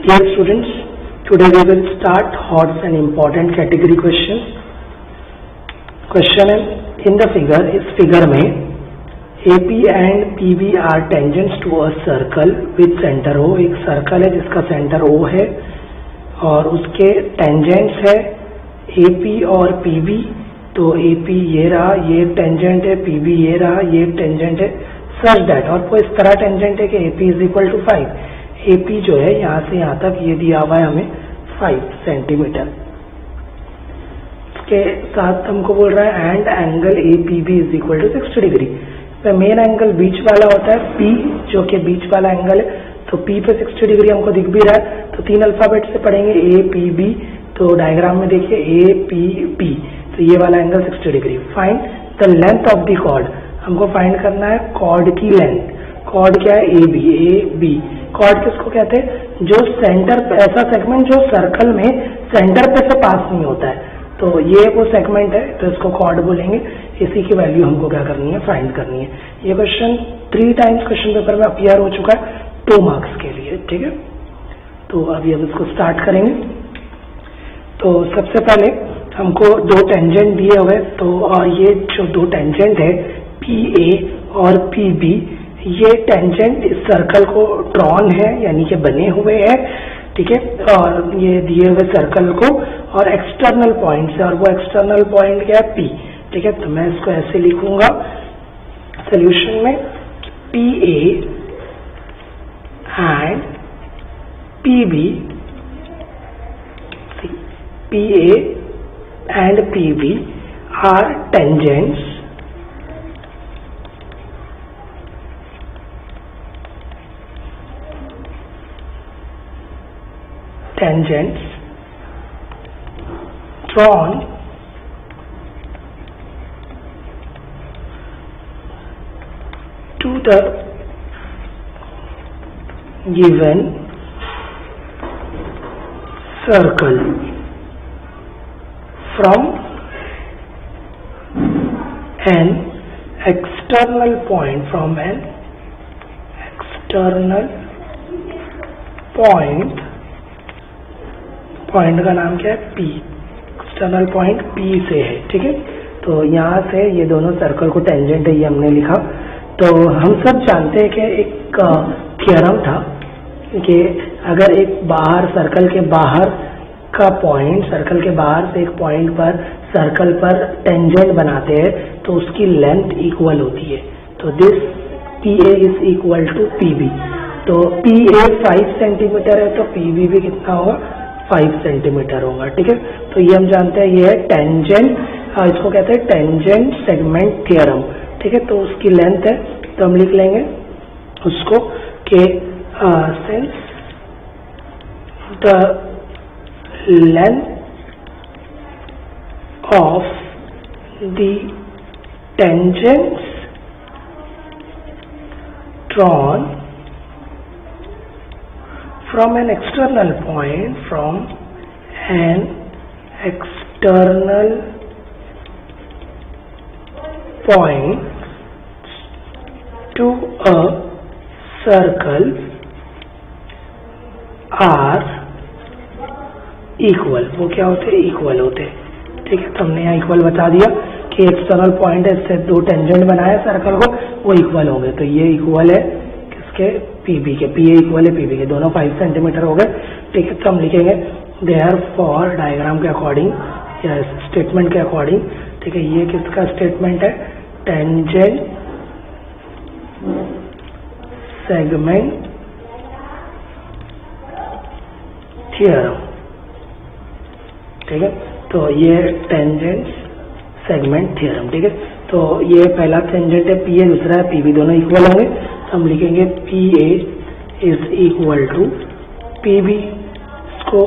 Dear students, today we will start hot and important category questions. Question in the figure, इस figure में AP and PB are tangents to a circle with center O. एक circle है जिसका center O है और उसके tangents है AP और PB. तो AP ये रहा, ये tangent है, PB ये रहा, ये tangent है. Such that, और वो इस तरह tangent है कि AP is equal to 5. AP जो है यहाँ से यहाँ तक ये दिया हुआ है हमें 5 सेंटीमीटर. इसके साथ हमको बोल रहा है and angle APB is equal to 60 degree. तो मेन एंगल बीच वाला होता है P, जो कि बीच वाला एंगल है. तो P पे 60 डिग्री हमको दिख भी रहा है. तो 3 अल्फाबेट से पढ़ेंगे APB. तो डायग्राम में देखिए APB, तो ये वाला angle 60 degree. Find the length of the chord. हमको फाइंड करना है कॉर्ड की लेंथ. कॉर्ड क्या है? AB. कॉर्ड किसको कहते हैं? जो सेंटर, ऐसा सेगमेंट जो सर्कल में सेंटर पे से पास नहीं होता है. तो ये वो सेगमेंट है, तो इसको कॉर्ड बोलेंगे. इसी की वैल्यू हमको क्या करनी है? फाइंड करनी है. ये क्वेश्चन 3 टाइम्स क्वेश्चन पेपर में अपीयर हो चुका है 2 मार्क्स के लिए. ठीक है, तो अभी हम इसको स्टार्ट करेंगे. तो सबसे पहले हमको 2 टेंजेंट दिए हुए. तो और ये जो 2 टेंजेंट है PA और PB, ये टेंजेंट इस सर्कल को ड्रॉन है, यानी कि बने हुए हैं. ठीक है, और ये दिए हुए सर्कल को और एक्सटर्नल पॉइंट है, और वो एक्सटर्नल पॉइंट क्या है? P. ठीक है, तो मैं इसको ऐसे लिखूंगा सोल्यूशन में, PA and PB, PA and PB are tangents drawn to the given circle from an external point, point का नाम क्या है? P. एक्सटर्नल पॉइंट P से है. ठीक है, तो यहाँ से ये दोनों सर्कल को टेंजेंट है, ये हमने लिखा. तो हम सब जानते हैं कि एक थ्योरम था कि अगर एक बाहर सर्कल के बाहर का पॉइंट, सर्कल के बाहर से एक पॉइंट पर सर्कल पर टेंजेंट बनाते हैं तो उसकी लेंथ इक्वल होती है. तो this PA is equal to PB. तो PA 5 सेंटीमीटर है, तो PB भी कितना होगा? 5 सेंटीमीटर होगा. ठीक है, तो ये हम जानते हैं, ये है टेंजेंट, इसको कहते हैं टेंजेंट सेगमेंट थ्योरम. ठीक है, तो उसकी लेंथ है, तो हम लिख लेंगे उसको कि since the length of the tangents drawn from an external point, to a circle are equal. वो क्या होते हैं? इक्वल होते हैं. ठीक है, तो हमने यहाँ इक्वल बता दिया कि एक्सटर्नल पॉइंट है, इससे 2 टेंजेंट बनाया सर्कल को, वो इक्वल होंगे. तो ये इक्वल है किसके? PB के. PA इक्वल है PB के, दोनों 5 सेंटीमीटर हो गए. ठीक है, तो हम लिखेंगे देयरफॉर, डायग्राम के अकॉर्डिंग या स्टेटमेंट के अकॉर्डिंग. ठीक है, ये किसका स्टेटमेंट है? Tangent segment theorem. ठीक है, तो ये टेंजेंट सेगमेंट थ्योरम. ठीक है, तो ये पहला टेंजेंट है PA, दूसरा है PB, दोनों इक्वल होंगे. तो हम लिखेंगे PA is equal to PB. इसको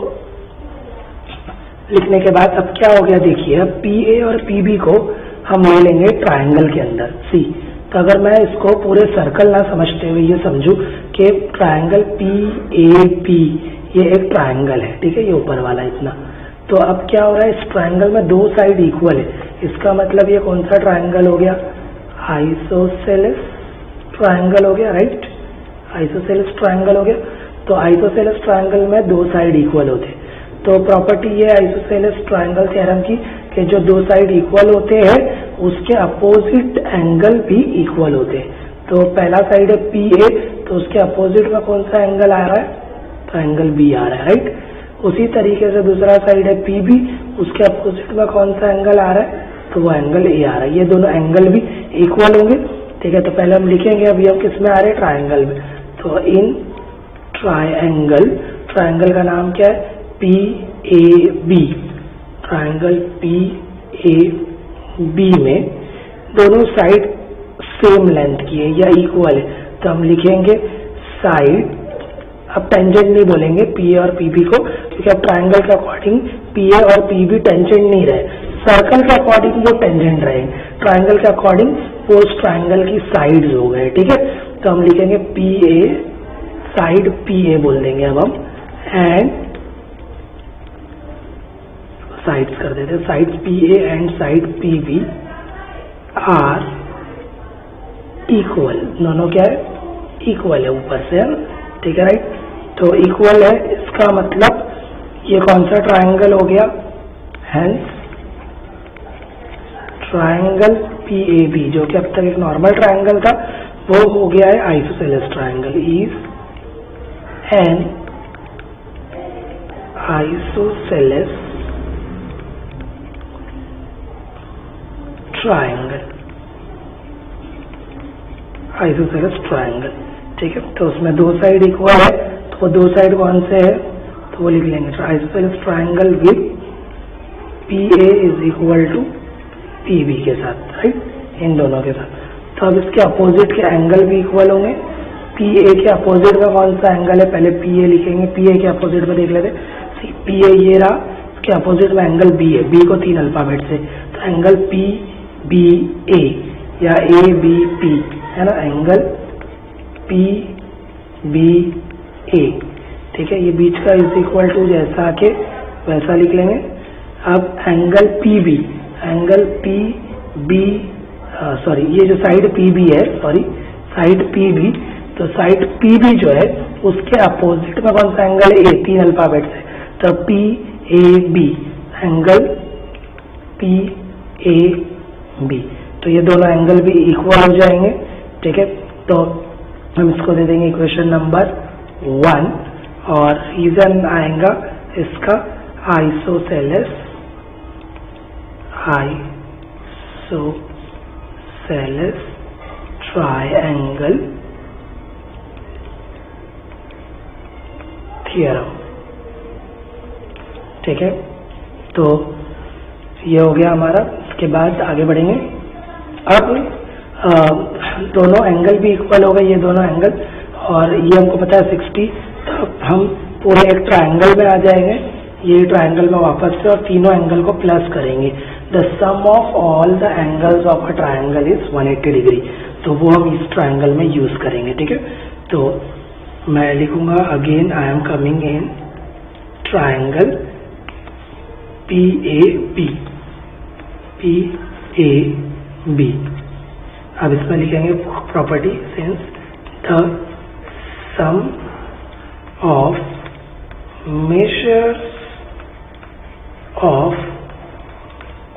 लिखने के बाद अब क्या हो गया? देखिए, अब PA और PB को हम ले लेंगे ट्रायंगल के अंदर C. तो अगर मैं इसको पूरे सर्कल ना समझते हुए ये समझूं कि ट्रायंगल PAP ये एक ट्रायंगल है. ठीक है, ये ऊपर वाला इतना. तो अब क्या हो रहा है? इस ट्रायंगल में 2 साइड इक्वल है. इसका मतलब ये कौन सा ट्रायंगल हो गया? आइसोसेलेस ट्रायंगल हो गया. राइट, आइसोसेलेस ट्रायंगल हो गया. तो आइसोसेलेस ट्रायंगल में दो साइड इक्वल होते हैं। तो प्रॉपर्टी ये आइसोसेलेस ट्रायंगल थ्योरम की कि जो दो साइड इक्वल होते हैं उसके अपोजिट एंगल भी इक्वल होते हैं। तो पहला साइड है PA, तो उसके अपोजिट में कौन सा एंगल आ रहा है? तो एंगल B आ रहा है, राइट। उसी तरीके से दूसरा साइड है PB, उसके अपोजिट में कौन सा एंगल आ रहा है? तो वो एंगल A आ रहा है। ये दोनों एंगल भी इक्वल होंगे, ठीक है। तो पहले हम लिखेंगे, अभी हम किस में आ रहे हैं? ट्रायंगल में। तो इन ट्रायंगल, ट्रायंगल का नाम क्या है? PAB। ट्रायंगल PAB में दोनों साइड सेम लेंथ की है या इक्वल है, तो हम लिखेंगे साइड, अब टेंजेंट नहीं बोलेंगे PA और PB को, क्योंकि अब ट्रायंगल के अकॉर्डिंग PA और PB टेंजेंट नहीं रहे, सर्कल के अकॉर्डिंग वो टेंजेंट रहे, ट्रायंगल के अकॉर्डिंग वो उस ट्रायंगल की साइड्स हो गए, ठीक है। तो हम लिखेंगे PA, साइड PA बोल देंगे अब हम, एंड साइड्स कर देते हैं, side PA and side PB are equal. दोनों क्या है? इक्वल है ऊपर से, ठीक है, राइट। तो इक्वल है, इसका मतलब ये कौन सा ट्रायंगल हो गया? हेंस ट्रायंगल PAB, जो कि अब तक एक नॉर्मल ट्रायंगल था, वो हो गया है isosceles triangle. Is an isosceles triangle, isosceles triangle, ठीक है। तो उसमें दो साइड इक्वल है, तो दो साइड कौन से है? तो वो लिख लेंगे isosceles triangle with PA is equal to PB के साथ, राइट, इन दोनों के साथ। तो अब इसके अपोजिट के एंगल भी इक्वल होंगे। PA के अपोजिट में कौन सा एंगल है? पहले PA लिखेंगे, PA के अपोजिट में देख लेते। PA ये रहा, इसके अपोजिट में एंगल B है, B को 3 अल्फाबेट से, तो एंगल PBA या ABP है ना, एंगल PBA, ठीक है। ये बीच का इज इक्वल टू जैसा के वैसा लिख लेंगे। अब angle PB, angle PB, sorry ये जो साइड PB है, सॉरी साइड PB, तो साइड PB जो है उसके अपोजिट में कौन सा एंगल है? 3 अल्फाबेट से, तो PAB, एंगल PAB। तो ये दोनों एंगल भी इक्वल हो जाएंगे, ठीक है। तो हम इसको दे देंगे इक्वेशन नंबर 1, और रीजन आएगा इसका आइसोसेलेस ट्रायंगल थ्योरम, ठीक है। तो ये हो गया हमारा। इसके बाद आगे बढ़ेंगे। अब दोनों एंगल भी इक्वल हो गए, ये दोनों एंगल, और ये हमको पता है 60। तो हम पूरे एक ट्रायंगल में आ जाएंगे, ये ट्रायंगल में वापस से, और तीनों एंगल को प्लस करेंगे। The sum of all the angles of a triangle is 180 degree. तो वो हम इस ट्रायंगल में यूज करेंगे, ठीक है। तो मैं लिखूंगा again, I am coming in triangle PAB, अब इसमें लिखेंगे property, since the sum of measures of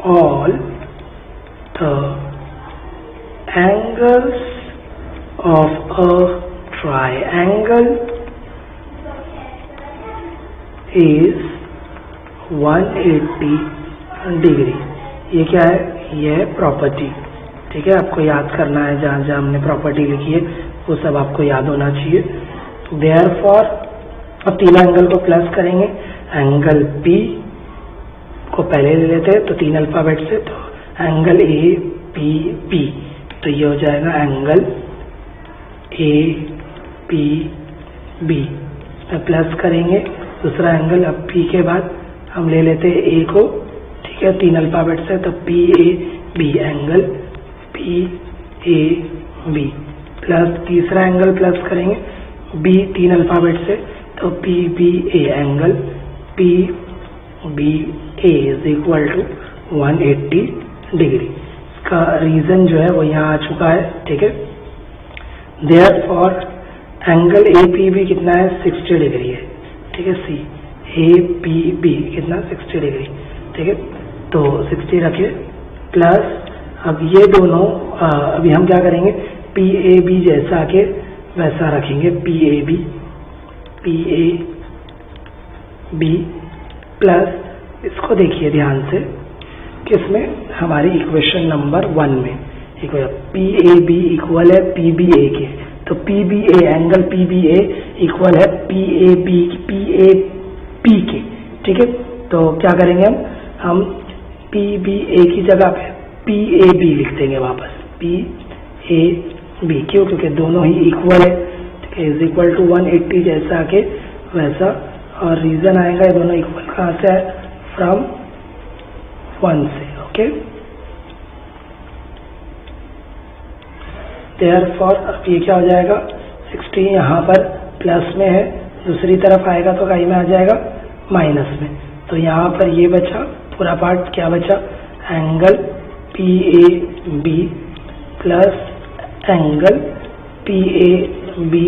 all the angles of a triangle is 180 degree. ये क्या है? ये है प्रॉपर्टी, ठीक है। आपको याद करना है, जहाँ जहाँ हमने प्रॉपर्टी लिखी है वो सब आपको याद होना चाहिए। देयरफॉर अब तीनों एंगल को प्लस करेंगे। एंगल P को पहले ले लेते हैं, तो 3 अल्फाबेट से, तो एंगल APB, तो ये हो जाएगा एंगल APB। इसमें प्लस करेंगे दूसरा एंगल। अब P के बाद हम ले लेते हैं A को, ठीक है, 3 अल्फाबेट से, तो PAB, एंगल PAB, प्लस तीसरा एंगल प्लस करेंगे B 3 अल्फाबेट से, तो PBA, angle PBA is equal to 180 degree. इसका रीजन जो है वो यहाँ आ चुका है, ठीक है। Therefore angle A P B कितना है 60 डिग्री है, ठीक है। सी ए पी बी कितना 60 डिग्री, ठीक है। तो 60 रखे प्लस अब ये दोनों अभी हम क्या करेंगे पी ए बी जैसा के वैसा रखेंगे, पी ए बी प्लस इसको देखिए ध्यान से किसमें हमारी इक्वेशन नंबर 1 में पी ए बी इक्वल है पी बी ए के, तो P B A angle P B A equal है पी ए पी के, ठीक है। तो क्या करेंगे हम पी बी ए की जगह पे पी ए बी लिख देंगे वापस, पी ए बी, क्यों? क्योंकि दोनों ही इक्वल है, ठीक है। इज इक्वल टू 180 जैसा के वैसा, और रीजन आएगा ये दोनों इक्वल कहाँ से है, फ्रॉम 1 से, ओके। देयरफॉर अब ये क्या हो जाएगा 60 यहाँ पर प्लस में है, दूसरी तरफ आएगा तो कहीं में आ जाएगा माइनस में, तो यहाँ पर ये बचा पूरा पार्ट, क्या बचा angle P A B plus angle P A B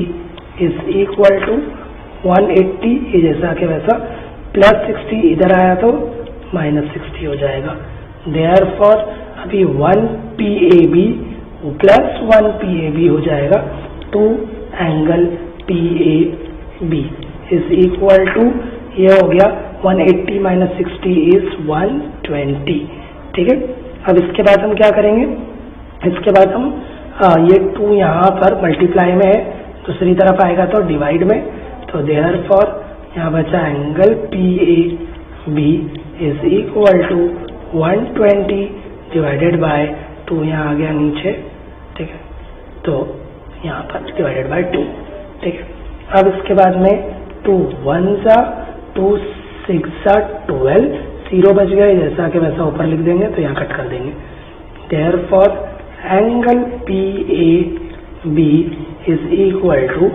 is equal to 180 ये जैसा कि वैसा प्लस 60 इधर आया तो माइनस 60 हो जाएगा। देयरफॉर अभी 1 P A B plus 1 P A B हो जाएगा, two angle P A B is equal to ये हो गया 180 माइनस 60 इज 120, ठीक है। अब इसके बाद हम क्या करेंगे, इसके बाद हम ये 2 यहाँ पर मल्टीप्लाई में है, दूसरी तरफ आएगा तो डिवाइड में, तो देयरफॉर यहाँ बचा angle P A B is equal to 120 divided by 2, यहाँ आ गया नीचे, ठीक है। तो यहाँ पर डिवाइडेड बाय 2, ठीक है। अब इसके बाद में 2 1 जा 2 6 जा 12, 0 बच गया जैसा कि वैसा ऊपर लिख देंगे, तो यहाँ कट कर देंगे। Therefore angle P A B is equal to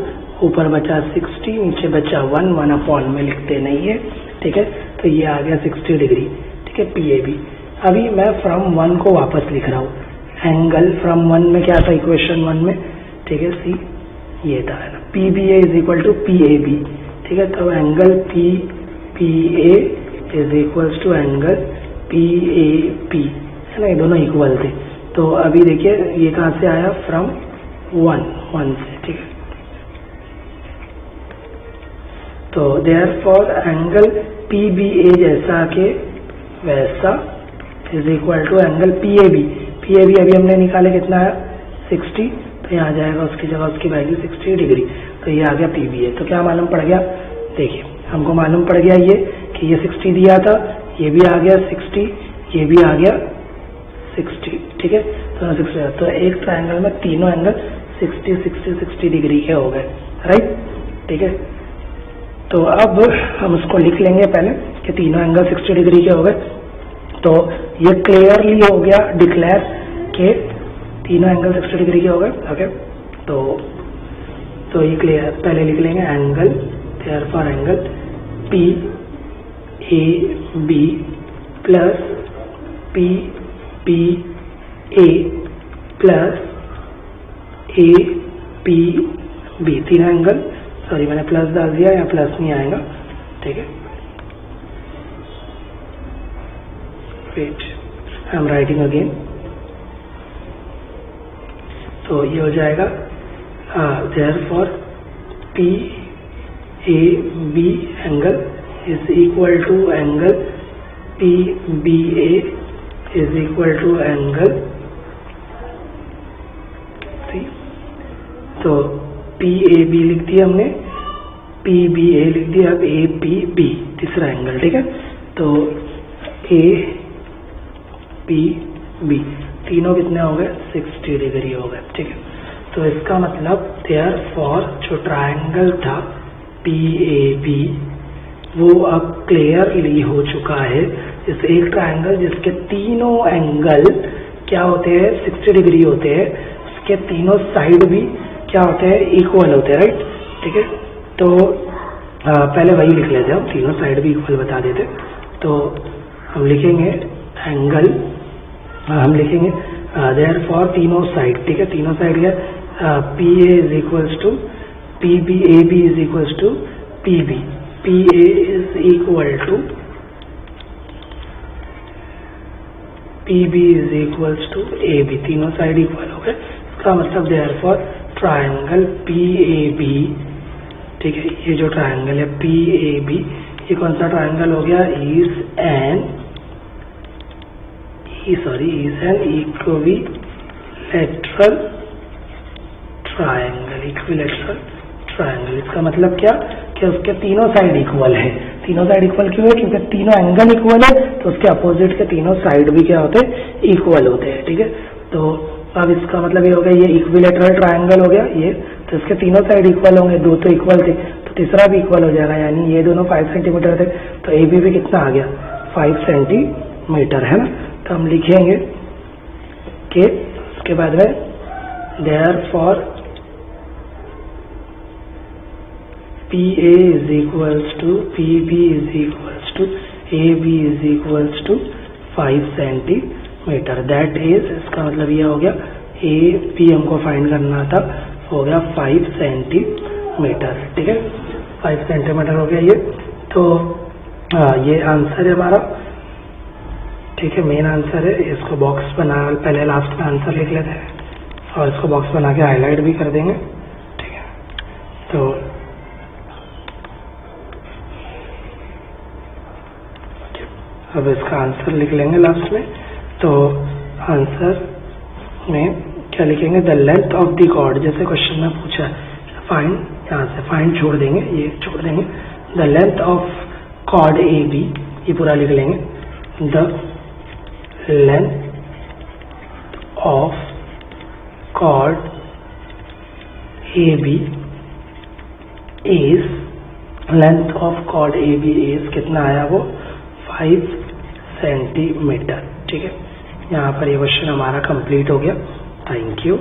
ऊपर बचा 60 नीचे बचा 1 अपॉन में लिखते नहीं है, ठीक है। तो ये आ गया 60 डिग्री, ठीक है, पी ए बी। अभी मैं फ्रॉम 1 को वापस लिख रहा हूँ, एंगल फ्रॉम 1 में क्या था इक्वेशन 1 में, ठीक है, सी ये था ना, P B A is equal to P A B, ठीक है। तो angle P P A is equal to angle P A P, है ना, ये दोनों इक्वल थे। तो अभी देखिए ये कहाँ से आया, फ्रॉम 1 से, ठीक है। तो therefore angle P B A जैसा के वैसा is equal to angle P A B अभी हमने निकाले कितना है 60, तो यहाँ आ जाएगा उसकी जगह उसकी वैल्यू 60 डिग्री, तो ये आ गया पी बी ए। तो क्या मालूम पड़ गया, देखिए हमको मालूम पड़ गया ये कि ये 60 दिया था, ये भी आ गया 60, ये भी आ गया 60, ठीक है। तो एक ट्रायंगल में तीनों एंगल 60 डिग्री के हो गए, राइट, ठीक है। तो अब हम उसको लिख लेंगे पहले कि तीनों एंगल 60 डिग्री के हो गए, तो ये क्लियरली हो गया डिक्लेयर के तीनों एंगल 60 डिग्री के हो गए, ओके। तो ये क्लियर, पहले लिख लेंगे angle, therefore angle P A B plus P B A plus A P B, तीनों एंगल, सॉरी मैंने प्लस डाल दिया, या प्लस नहीं आएगा, ठीक है। Wait, I am writing again. तो ये हो जाएगा therefore P A B angle is equal to angle P B A is equal to angle, तो पी ए बी लिख दिया हमने, पी बी ए लिख दिया, अब ए पी बी तीसरा एंगल, ठीक है। तो ए पी बी तीनों कितने हो गए 60 डिग्री हो गए, ठीक है। तो इसका मतलब देयरफॉर जो ट्रायंगल था पी ए बी वो अब क्लियरली हो चुका है, इस एक ट्रायंगल जिसके तीनों एंगल क्या होते हैं 60 डिग्री होते हैं, उसके तीनों साइड भी क्या होते हैं इक्वल होते हैं, राइट, ठीक है। तो पहले वही लिख लेते हैं, हम तीनों साइड भी इक्वल बता देते। तो हम लिखेंगे एंगल, हम लिखेंगे देयरफॉर तीनों साइड, ठीक है, तीनों साइड क्या P A is equals to PBAB is equals to PB, PA is equal to PB is equals to AB, तीनों साइड इक्वल हो गए। इसका मतलब देयरफॉर ट्रायंगल PAB, ठीक है, ये जो ट्रायंगल है PAB, ये कौन सा ट्रायंगल हो गया? Is an equilateral triangle. इसका मतलब क्या कि उसके तीनों साइड इक्वल है। तीनों साइड इक्वल क्यों है? क्योंकि तीनों एंगल इक्वल है, तो उसके अपोजिट के तीनों साइड भी क्या होते हैं? इक्वल होते हैं, ठीक है। तो अब इसका मतलब ये हो गया, ये इक्विलैटरल ट्रायंगल हो गया ये, तो इसके तीनों साइड इक्वल होंगे, दो तो इक्वल थे, तो तीसरा भी इक्वल हो जाएगा, यानी ये दोनों 5 सेंटीमीटर थे, तो ए बी भी कितना आ गया? 5 सेंटीमीटर, है ना। तो हम लिखेंगे कि उसके बाद में therefore PA is equals to PB is equals to AB is equals to 5 centimetre. That is, इसका मतलब ये हो गया AB हमको फाइंड करना था, हो गया 5 सेंटीमीटर, ठीक है, 5 सेंटीमीटर हो गया ये। तो ये आंसर है हमारा, ठीक है, मेन आंसर है। इसको बॉक्स बना, पहले लास्ट में आंसर लिख लेते हैं और इसको बॉक्स बना के हाईलाइट भी कर देंगे, ठीक है। तो अब इसका आंसर लिख लेंगे लास्ट में। तो आंसर में क्या लिखेंगे? The length of the chord, जैसे क्वेश्चन में पूछा है, फाइंड, यहाँ से फाइंड छोड़ देंगे, ये छोड़ देंगे। The length of chord A B, ये पूरा लिख लेंगे। The length of chord A B is, length of chord A B is कितना आया वो? 5 सेंटीमीटर, ठीक है। यहाँ पर ये क्वेश्चन हमारा कंप्लीट हो गया। Thank you.